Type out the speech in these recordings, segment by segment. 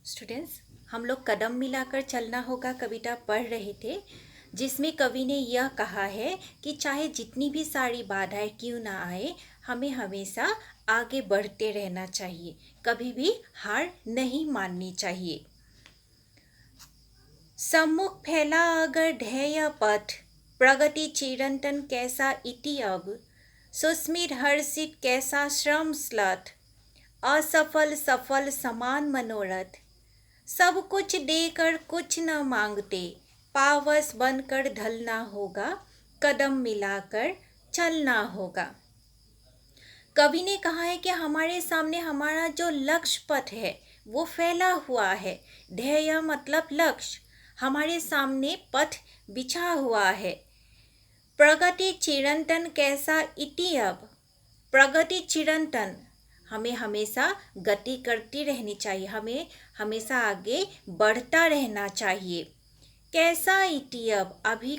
Students, हम लोग कदम मिलाकर चलना होगा कविता पढ़ रहे थे, जिसमें कवि ने यह कहा है कि चाहे जितनी भी सारी बाधाएं क्यों ना आए, हमें हमेशा आगे बढ़ते रहना चाहिए, कभी भी हार नहीं माननी चाहिए। सम्मुख फैला अगर ध्येय पथ, प्रगति चिरंतन कैसा इति अब, सुस्मित हर्षित कैसा श्रम स्लथ, असफल सफल समान मनोरथ, सब कुछ देकर कुछ न मांगते, पावस बनकर ढलना होगा, कदम मिलाकर चलना होगा। कवि ने कहा है कि हमारे सामने हमारा जो लक्ष्य पथ है वो फैला हुआ है। ध्येय मतलब लक्ष्य, हमारे सामने पथ बिछा हुआ है। प्रगति चिरंतन कैसा इति अब, प्रगति चिरंतन, हमें हमेशा गति करती रहनी चाहिए, हमें हमेशा आगे बढ़ता रहना चाहिए। कैसा इति अब, अभी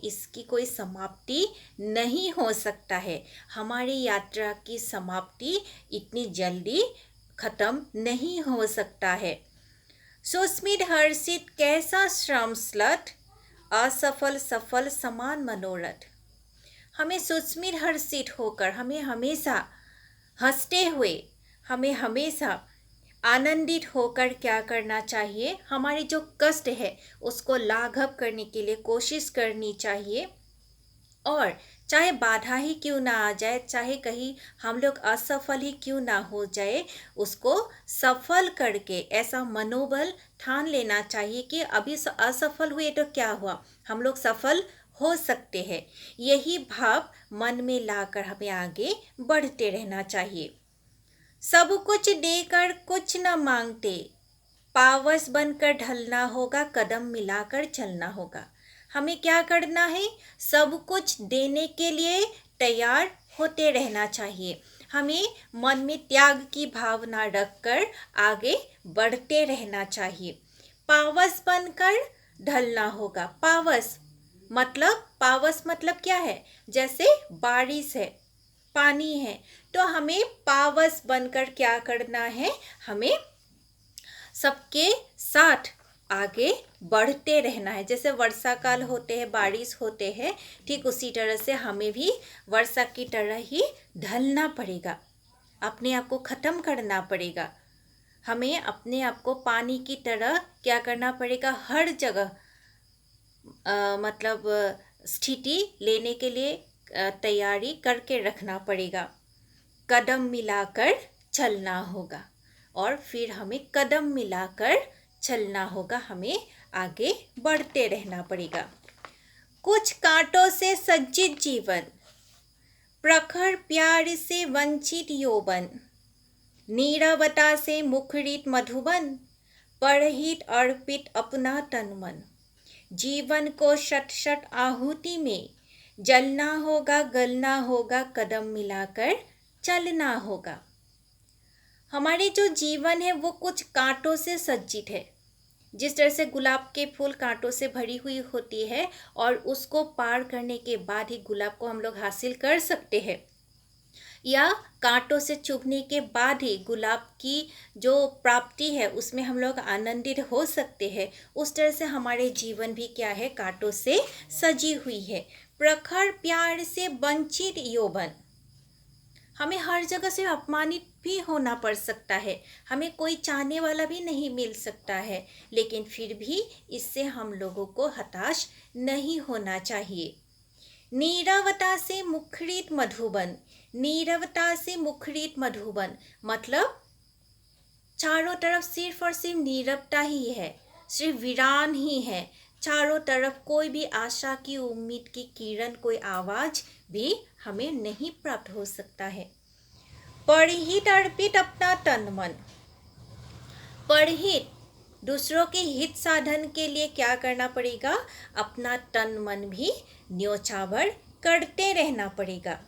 इसकी कोई समाप्ति नहीं हो सकता है, हमारी यात्रा की समाप्ति इतनी जल्दी खत्म नहीं हो सकता है। सुस्मित हर्षित कैसा श्रम स्लथ, असफल सफल समान मनोरथ, हमें सुस्मित हर्षित होकर, हमें हमेशा हंसते हुए, हमें हमेशा आनंदित होकर क्या करना चाहिए, हमारे जो कष्ट है उसको लाघव करने के लिए कोशिश करनी चाहिए। और चाहे बाधा ही क्यों ना आ जाए, चाहे कहीं हम लोग असफल ही क्यों ना हो जाए, उसको सफल करके ऐसा मनोबल ठान लेना चाहिए कि अभी असफल हुए तो क्या हुआ, हम लोग सफल हो सकते हैं। यही भाव मन में लाकर हमें आगे बढ़ते रहना चाहिए। सब कुछ देकर कुछ न मांगते, पावस बनकर ढलना होगा, कदम मिलाकर चलना होगा। हमें क्या करना है, सब कुछ देने के लिए तैयार होते रहना चाहिए। हमें मन में त्याग की भावना रखकर आगे बढ़ते रहना चाहिए। पावस बनकर ढलना होगा। पावस मतलब क्या है, जैसे बारिश है, पानी है, तो हमें पावस बनकर क्या करना है, हमें सबके साथ आगे बढ़ते रहना है। जैसे वर्षा काल होते हैं, बारिश होते हैं, ठीक उसी तरह से हमें भी वर्षा की तरह ही ढलना पड़ेगा, अपने आप को ख़त्म करना पड़ेगा। हमें अपने आप को पानी की तरह क्या करना पड़ेगा, हर जगह स्थिति लेने के लिए तैयारी करके रखना पड़ेगा। कदम मिलाकर चलना होगा, और फिर हमें कदम मिलाकर चलना होगा, हमें आगे बढ़ते रहना पड़ेगा। कुछ कांटों से सज्जित जीवन, प्रखर प्यार से वंचित यौवन, नीरवता से मुखरित मधुबन, परहित अर्पित अपना तन मन, जीवन को शत शत आहुति में जलना होगा, गलना होगा, कदम मिलाकर चलना होगा। हमारे जो जीवन है वो कुछ कांटों से सज्जित है। जिस तरह से गुलाब के फूल कांटों से भरी हुई होती है, और उसको पार करने के बाद ही गुलाब को हम लोग हासिल कर सकते हैं, या कांटों से चुभने के बाद ही गुलाब की जो प्राप्ति है उसमें हम लोग आनंदित हो सकते हैं। उस तरह से हमारे जीवन भी क्या है, कांटों से सजी हुई है। प्रखर प्यार से वंचित यौवन, हमें हर जगह से अपमानित भी होना पड़ सकता है, हमें कोई चाहने वाला भी नहीं मिल सकता है, लेकिन फिर भी इससे हम लोगों को हताश नहीं होना चाहिए। नीरवता से मुखरित मधुबन, नीरवता से मुखरित मधुबन मतलब चारों तरफ सिर्फ और सिर्फ नीरवता ही है, सिर्फ वीरान ही है, चारों तरफ कोई भी आशा की, उम्मीद की किरण, कोई आवाज भी हमें नहीं प्राप्त हो सकता है। परहित अर्पित अपना तन मन, परहित दूसरों के हित साधन के लिए क्या करना पड़ेगा, अपना तन मन भी न्योछावर करते रहना पड़ेगा।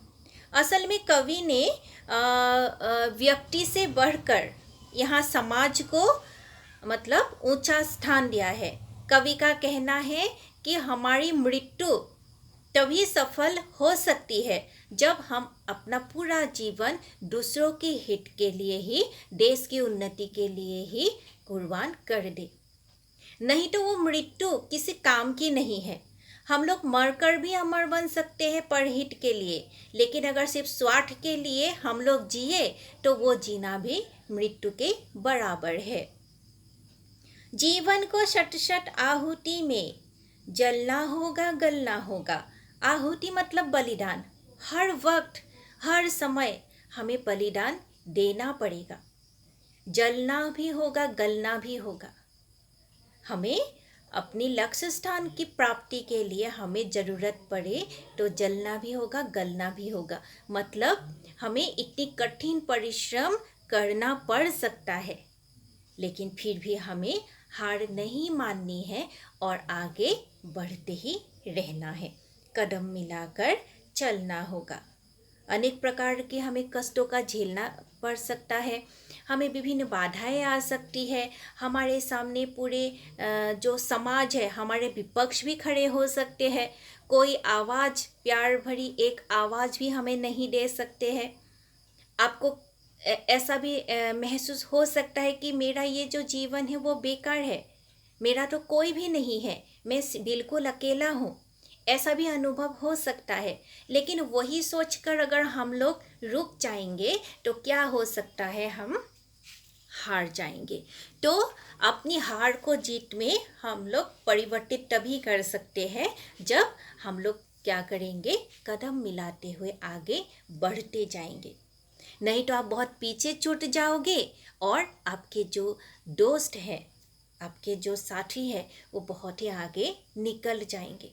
असल में कवि ने व्यक्ति से बढ़कर यहाँ समाज को ऊंचा स्थान दिया है। कवि का कहना है कि हमारी मृत्यु तभी सफल हो सकती है जब हम अपना पूरा जीवन दूसरों के हित के लिए ही, देश की उन्नति के लिए ही कुर्बान कर दे। नहीं तो वो मृत्यु किसी काम की नहीं है। हम लोग मरकर भी अमर बन सकते हैं परहित के लिए, लेकिन अगर सिर्फ स्वार्थ के लिए हम लोग जिए तो वो जीना भी मृत्यु के बराबर है। जीवन को शत शत आहुति में जलना होगा, गलना होगा। आहुति मतलब बलिदान। हर वक्त, हर समय हमें बलिदान देना पड़ेगा। जलना भी होगा, गलना भी होगा। हमें अपनी लक्ष्य स्थान की प्राप्ति के लिए हमें ज़रूरत पड़े तो जलना भी होगा, गलना भी होगा। मतलब हमें इतनी कठिन परिश्रम करना पड़ सकता है, लेकिन फिर भी हमें हार नहीं माननी है और आगे बढ़ते ही रहना है। कदम मिलाकर चलना होगा। अनेक प्रकार के हमें कष्टों का झेलना पड़ सकता है। हमें विभिन्न बाधाएं आ सकती है। हमारे सामने पूरे जो समाज है, हमारे विपक्ष भी खड़े हो सकते हैं। कोई आवाज़, प्यार भरी एक आवाज़ भी हमें नहीं दे सकते हैं। आपको ऐसा भी महसूस हो सकता है कि मेरा ये जो जीवन है वो बेकार है, मेरा तो कोई भी नहीं है, मैं बिल्कुल अकेला हूँ। ऐसा भी अनुभव हो सकता है। लेकिन वही सोचकर अगर हम लोग रुक जाएंगे तो क्या हो सकता है, हम हार जाएंगे। तो अपनी हार को जीत में हम लोग परिवर्तित तभी कर सकते हैं जब हम लोग क्या करेंगे, कदम मिलाते हुए आगे बढ़ते जाएंगे। नहीं तो आप बहुत पीछे छूट जाओगे और आपके जो दोस्त हैं, आपके जो साथी हैं, वो बहुत ही आगे निकल जाएंगे।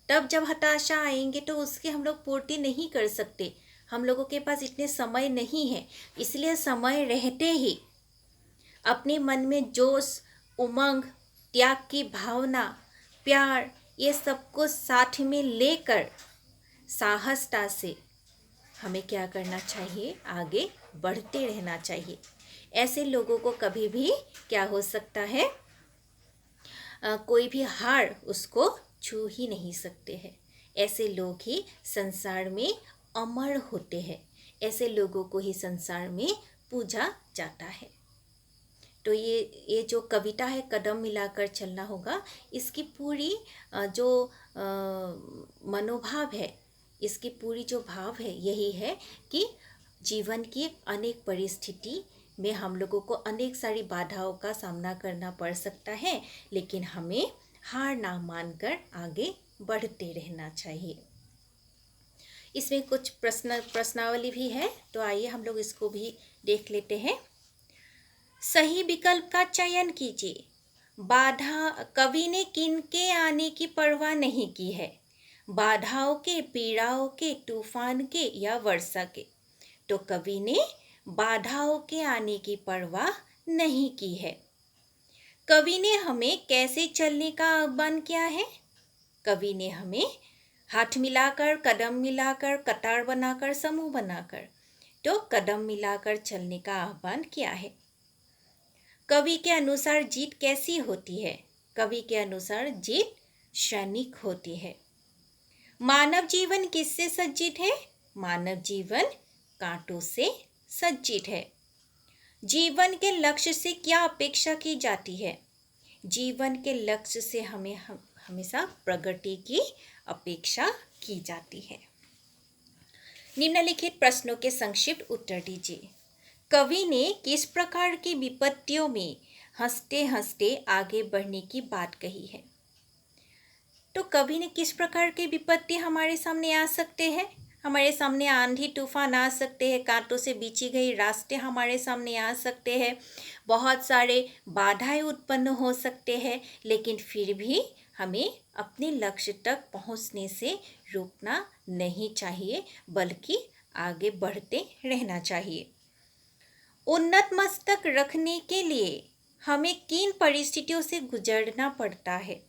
तब जब हताशा आएंगे तो उसकी हम लोग पूर्ति नहीं कर सकते। हम लोगों के पास इतने समय नहीं है। इसलिए समय रहते ही अपने मन में जोश, उमंग, त्याग की भावना, प्यार, ये सब कुछ साथ में लेकर साहसता से हमें क्या करना चाहिए, आगे बढ़ते रहना चाहिए। ऐसे लोगों को कभी भी क्या हो सकता है, कोई भी हार उसको छू ही नहीं सकते हैं। ऐसे लोग ही संसार में अमर होते हैं। ऐसे लोगों को ही संसार में पूजा जाता है। तो ये जो कविता है, कदम मिलाकर चलना होगा, इसकी पूरी जो मनोभाव है, इसकी पूरी जो भाव है यही है कि जीवन की अनेक परिस्थिति में हम लोगों को अनेक सारी बाधाओं का सामना करना पड़ सकता है, लेकिन हमें हार ना मानकर आगे बढ़ते रहना चाहिए। इसमें कुछ प्रश्नावली भी है, तो आइए हम लोग इसको भी देख लेते हैं। सही विकल्प का चयन कीजिए। बाधा, कवि ने किनके आने की परवाह नहीं की है, बाधाओं के, पीड़ाओं के, तूफान के या वर्षा के। तो कवि ने बाधाओं के आने की परवाह नहीं की है। कवि ने हमें कैसे चलने का आह्वान किया है? कवि ने हमें हाथ मिलाकर, कदम मिलाकर, कतार बनाकर, समूह बनाकर, तो कदम मिलाकर चलने का आह्वान किया है। कवि के अनुसार जीत कैसी होती है? कवि के अनुसार जीत क्षणिक होती है। मानव जीवन किससे सज्जित है? मानव जीवन कांटों से सज्जित है। जीवन के लक्ष्य से क्या अपेक्षा की जाती है? जीवन के लक्ष्य से हमें हमेशा प्रगति की अपेक्षा की जाती है। निम्नलिखित प्रश्नों के संक्षिप्त उत्तर दीजिए। कवि ने किस प्रकार की विपत्तियों में हंसते हंसते आगे बढ़ने की बात कही है? तो कवि ने किस प्रकार की विपत्ति हमारे सामने आ सकते हैं? हमारे सामने आंधी तूफान आ सकते हैं, कांटों से बिछी गई रास्ते हमारे सामने आ सकते हैं, बहुत सारे बाधाएं उत्पन्न हो सकते हैं, लेकिन फिर भी हमें अपने लक्ष्य तक पहुंचने से रुकना नहीं चाहिए, बल्कि आगे बढ़ते रहना चाहिए। उन्नत मस्तक रखने के लिए हमें किन परिस्थितियों से गुजरना पड़ता है?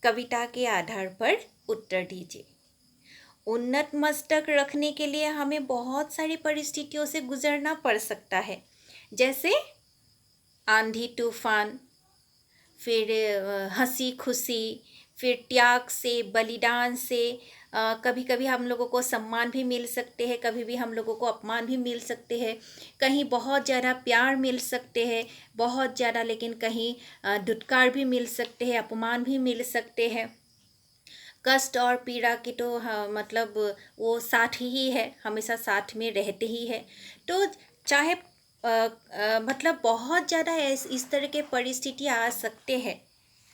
कविता के आधार पर उत्तर दीजिए। उन्नत मस्तक रखने के लिए हमें बहुत सारी परिस्थितियों से गुजरना पड़ सकता है, जैसे आंधी तूफान, फिर हंसी खुशी, फिर त्याग से, बलिदान से कभी कभी हम लोगों को सम्मान भी मिल सकते हैं, कभी भी हम लोगों को अपमान भी मिल सकते हैं। कहीं बहुत ज़्यादा प्यार मिल सकते हैं, बहुत ज़्यादा, लेकिन कहीं धुतकार भी मिल सकते हैं, अपमान भी मिल सकते हैं। कष्ट और पीड़ा की तो हाँ, मतलब वो साथ ही है, हमेशा साथ में रहते ही है। तो चाहे मतलब बहुत ज़्यादा इस तरह के परिस्थिति आ सकते हैं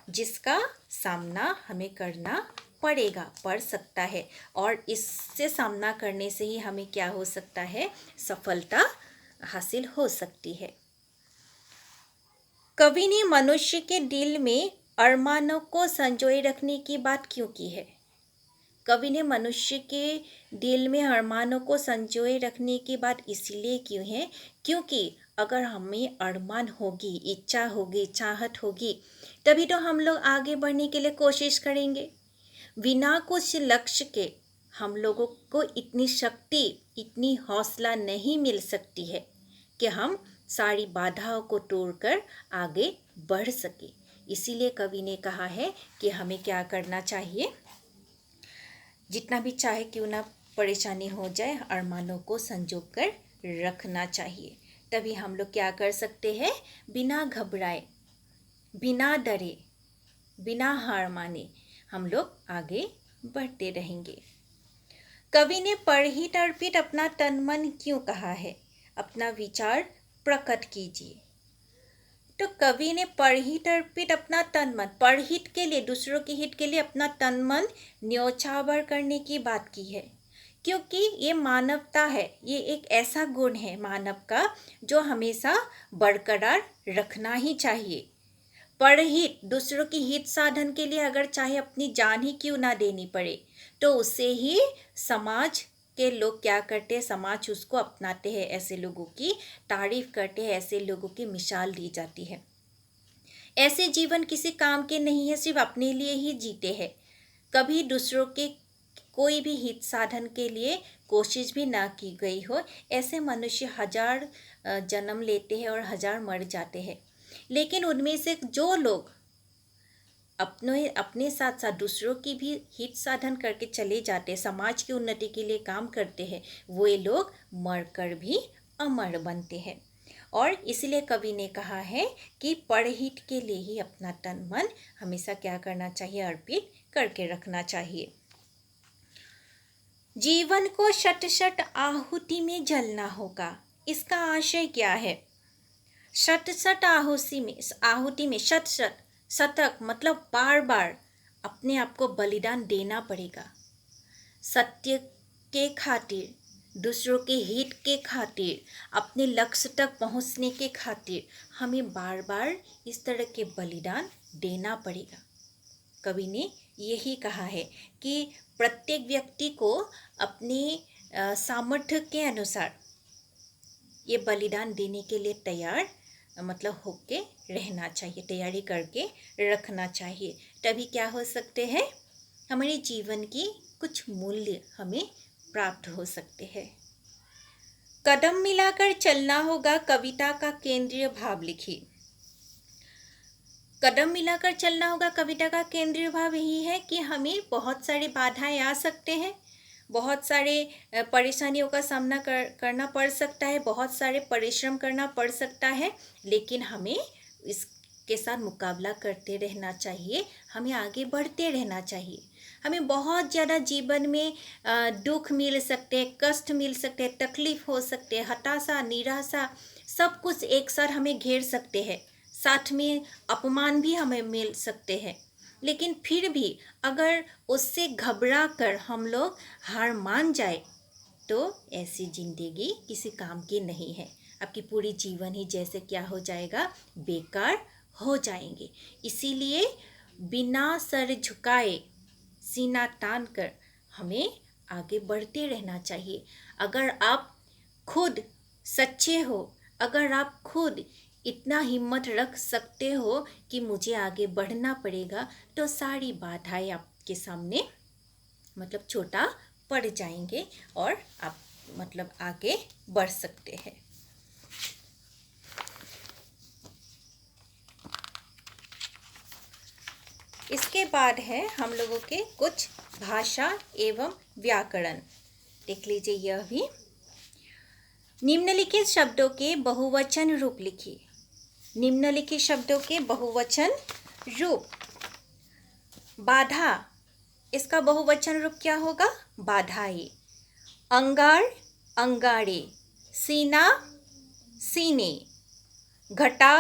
जिसका सामना हमें करना पड़ सकता है, और इससे सामना करने से ही हमें क्या हो सकता है, सफलता हासिल हो सकती है। कवि ने मनुष्य के दिल में अरमानों को संजोए रखने की बात क्यों की है? कवि ने मनुष्य के दिल में अरमानों को संजोए रखने की बात इसलिए क्यों है, क्योंकि अगर हमें अरमान होगी, इच्छा होगी, चाहत होगी, तभी तो हम लोग आगे बढ़ने के लिए कोशिश करेंगे। बिना कुछ लक्ष्य के हम लोगों को इतनी शक्ति, इतनी हौसला नहीं मिल सकती है कि हम सारी बाधाओं को तोड़कर आगे बढ़ सके। इसीलिए कवि ने कहा है कि हमें क्या करना चाहिए, जितना भी चाहे क्यों ना परेशानी हो जाए, अरमानों को संजो कर रखना चाहिए। तभी हम लोग क्या कर सकते हैं, बिना घबराए, बिना डरे, बिना हार माने हम लोग आगे बढ़ते रहेंगे। कवि ने परहित अर्पित अपना तन मन क्यों कहा है? अपना विचार प्रकट कीजिए। तो कवि ने परहित अर्पित अपना तन मन, परहित के लिए, दूसरों के हित के लिए अपना तन मन न्योछावर करने की बात की है, क्योंकि ये मानवता है। ये एक ऐसा गुण है मानव का जो हमेशा बरकरार रखना ही चाहिए। परहित, दूसरों की हित साधन के लिए अगर चाहे अपनी जान ही क्यों ना देनी पड़े, तो उससे ही समाज के लोग क्या करते हैं, समाज उसको अपनाते हैं, ऐसे लोगों की तारीफ करते हैं, ऐसे लोगों की मिसाल दी जाती है। ऐसे जीवन किसी काम के नहीं है, सिर्फ अपने लिए ही जीते हैं। कभी दूसरों के कोई भी हित साधन के लिए कोशिश भी ना की गई हो, ऐसे मनुष्य हजार जन्म लेते हैं और हजार मर जाते हैं। लेकिन उनमें से जो लोग अपने साथ साथ दूसरों की भी हित साधन करके चले जाते, समाज की उन्नति के लिए काम करते हैं, वो लोग मरकर भी अमर बनते हैं। और इसलिए कवि ने कहा है कि परहित के लिए ही अपना तन मन हमेशा क्या करना चाहिए, अर्पित करके रखना चाहिए। जीवन को शत शत आहुति में जलना होगा, इसका आशय क्या है? शत शत आहुति में शत शत, शतक मतलब बार बार अपने आप को बलिदान देना पड़ेगा। सत्य के खातिर, दूसरों के हित के खातिर, अपने लक्ष्य तक पहुंचने के खातिर हमें बार बार इस तरह के बलिदान देना पड़ेगा। कवि ने यही कहा है कि प्रत्येक व्यक्ति को अपने सामर्थ्य के अनुसार ये बलिदान देने के लिए तैयार मतलब होके रहना चाहिए, तैयारी करके रखना चाहिए। तभी क्या हो सकते हैं, हमारे जीवन की कुछ मूल्य हमें प्राप्त हो सकते हैं। कदम मिलाकर चलना होगा, कविता का केंद्रीय भाव लिखिए। कदम मिलाकर चलना होगा, कविता का केंद्रीय भाव यही है कि हमें बहुत सारी बाधाएं आ सकते हैं, बहुत सारे परेशानियों का सामना करना पड़ सकता है, बहुत सारे परिश्रम करना पड़ सकता है, लेकिन हमें इसके साथ मुकाबला करते रहना चाहिए, हमें आगे बढ़ते रहना चाहिए। हमें बहुत ज़्यादा जीवन में दुख मिल सकते हैं, कष्ट मिल सकते हैं, तकलीफ हो सकते हैं, हताशा, निराशा, सब कुछ एक साथ हमें घेर सकते हैं, साथ में अपमान भी हमें मिल सकते हैं। लेकिन फिर भी अगर उससे घबरा कर हम लोग हार मान जाए, तो ऐसी जिंदगी किसी काम की नहीं है। आपकी पूरी जीवन ही जैसे क्या हो जाएगा, बेकार हो जाएंगे। इसीलिए बिना सर झुकाए, सीना तान कर हमें आगे बढ़ते रहना चाहिए। अगर आप खुद सच्चे हो, अगर आप खुद इतना हिम्मत रख सकते हो कि मुझे आगे बढ़ना पड़ेगा, तो सारी बाधाएं आपके सामने मतलब छोटा पड़ जाएंगे और आप मतलब आगे बढ़ सकते हैं। इसके बाद है हम लोगों के कुछ भाषा एवं व्याकरण। देख लीजिए यह भी। निम्नलिखित शब्दों के बहुवचन रूप लिखिए। निम्नलिखित शब्दों के बहुवचन रूप। बाधा, इसका बहुवचन रूप क्या होगा? बाधाएं। अंगार, अंगारे। सीना, सीने। घटा,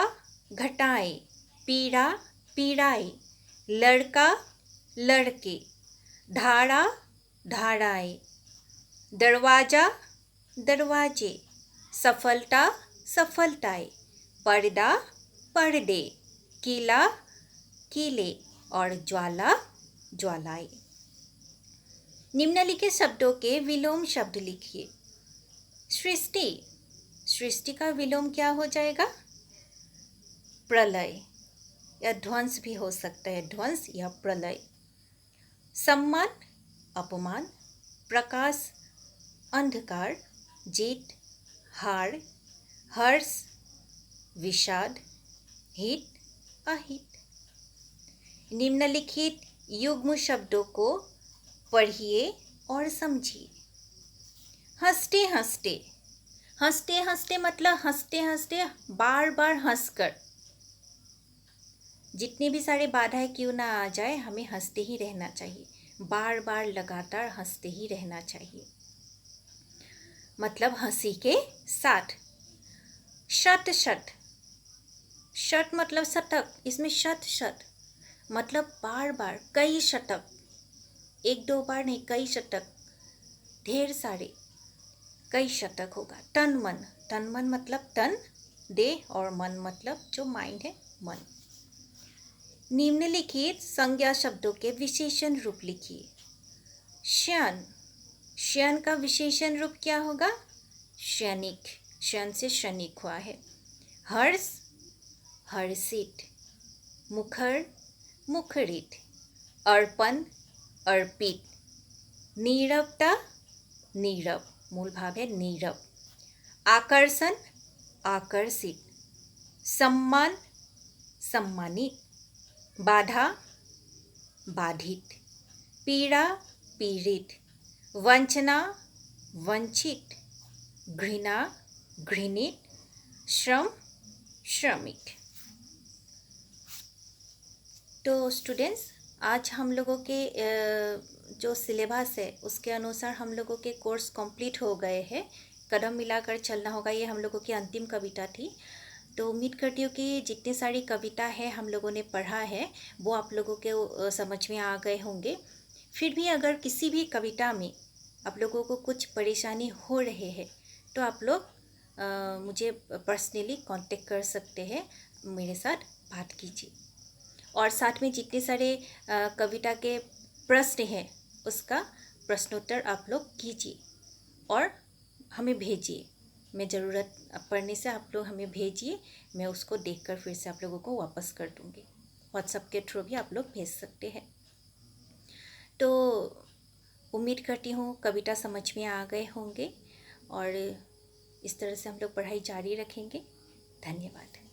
घटाएं। पीड़ा, पीड़ाएं। लड़का, लड़के। धारा, धाराएं। दरवाजा, दरवाजे। सफलता, सफलताएं। पर्दा, पर्दे। किला, किले। और ज्वाला, ज्वालाएं। निम्नलिखित शब्दों के विलोम शब्द लिखिए। सृष्टि, सृष्टि का विलोम क्या हो जाएगा? प्रलय या ध्वंस भी हो सकता है, ध्वंस या प्रलय। सम्मान, अपमान। प्रकाश, अंधकार। जीत, हार। हर्ष, विषाद। हित, अहित। निम्नलिखित युग्म शब्दों को पढ़िए और समझिए। हंसते हंसते, हंसते हंसते मतलब हंसते हंसते बार बार हंसकर। जितनी भी सारे बाधाएं क्यों ना आ जाए, हमें हंसते ही रहना चाहिए। बार बार लगातार हंसते ही रहना चाहिए, मतलब हंसी के साथ। शत शत, शत मतलब शतक, इसमें शत शत मतलब बार बार, कई शतक। एक दो बार नहीं, कई शतक, ढेर सारे, कई शतक होगा। तन मन, तन मन मतलब तन देह और मन मतलब जो माइंड है, मन। निम्नलिखित संज्ञा शब्दों के विशेषण रूप लिखिए। श्यन, श्यन का विशेषण रूप क्या होगा? क्षणिक, क्षण से क्षणिक हुआ है। हर्ष, हर्षित। मुखर, मुखरित। अर्पण, अर्पित। नीरवता, नीरव, मूल भाव है नीरव। आकर्षण, आकर्षित। सम्मान, सम्मानित। बाधा, बाधित। पीड़ा, पीड़ित। वंचना, वंचित। घृणा, घृणित। श्रम, श्रमिक। तो स्टूडेंट्स, आज हम लोगों के जो सिलेबस है उसके अनुसार हम लोगों के कोर्स कंप्लीट हो गए हैं। कदम मिलाकर चलना होगा, ये हम लोगों की अंतिम कविता थी। तो उम्मीद करती हूँ कि जितनी सारी कविता है हम लोगों ने पढ़ा है वो आप लोगों के समझ में आ गए होंगे। फिर भी अगर किसी भी कविता में आप लोगों को कुछ परेशानी हो रही है तो आप लोग मुझे पर्सनली कांटेक्ट कर सकते हैं, मेरे साथ बात कीजिए। और साथ में जितने सारे कविता के प्रश्न हैं उसका प्रश्नोत्तर आप लोग कीजिए और हमें भेजिए। मैं ज़रूरत पड़ने से आप लोग हमें भेजिए, मैं उसको देखकर फिर से आप लोगों को वापस कर दूँगी। व्हाट्सएप के थ्रू भी आप लोग भेज सकते हैं। तो उम्मीद करती हूँ कविता समझ में आ गए होंगे और इस तरह से हम लोग पढ़ाई जारी रखेंगे। धन्यवाद।